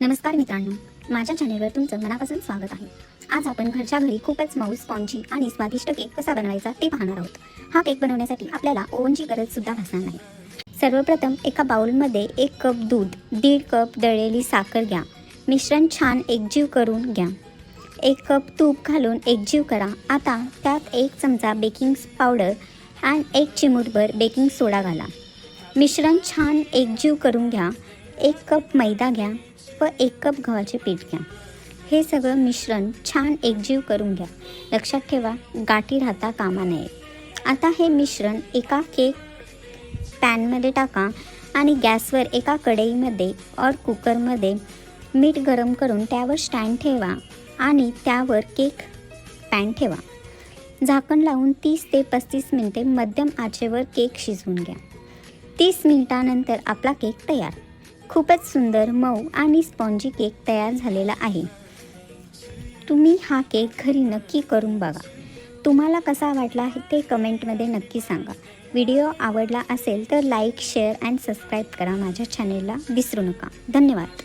नमस्कार मित्रांनो, माझ्या चॅनेलवर तुमचं मनापासून स्वागत आहे। आज आपण घरच्या घरी खूपच मऊ, स्पॉन्जी आणि स्वादिष्ट केक कसा बनवायचा ते पाहणार आहोत। हा केक बनवण्यासाठी आपल्याला ओव्हनची गरज सुद्धा भासणार नाही। सर्वप्रथम एका बाउलमध्ये 1 कप दूध, 1.5 कप दळलेली साखर घ्या। मिश्रण छान एकजीव करून घ्या। 1 कप तूप घालून एकजीव करा। आता त्यात 1 चमचा बेकिंग पावडर आणि 1 चिमूटभर बेकिंग सोडा घाला। मिश्रण छान एकजीव करून घ्या। 1 कप मैदा घ्या व 1 कप गव्हाचे पीठ घ्या। हे सगळं मिश्रण छान एकजीव करून घ्या। लक्षात ठेवा, गाठी राहता कामा नये। आता हे मिश्रण एका केक पॅनमध्ये टाका आणि गॅसवर एका कढईमध्ये और कुकरमध्ये मीठ गरम करून त्यावर स्टँड ठेवा आणि त्यावर केक पॅन ठेवा। झाकण लावून 30 ते 35 मिनिटे मध्यम आचेवर केक शिजवून घ्या। 30 मिनिटांनंतर आपला केक तयार। खूपच सुंदर, मऊ आणि स्पॉन्जी केक तयार झालेला आहे। तुम्ही हा केक घरी नक्की करून बघा। तुम्हाला कसा वाटला आहे ते कमेंटमध्ये नक्की सांगा। व्हिडिओ आवडला असेल तर लाईक, शेअर आणि सबस्क्राईब करा माझ्या चॅनेलला विसरू नका। धन्यवाद।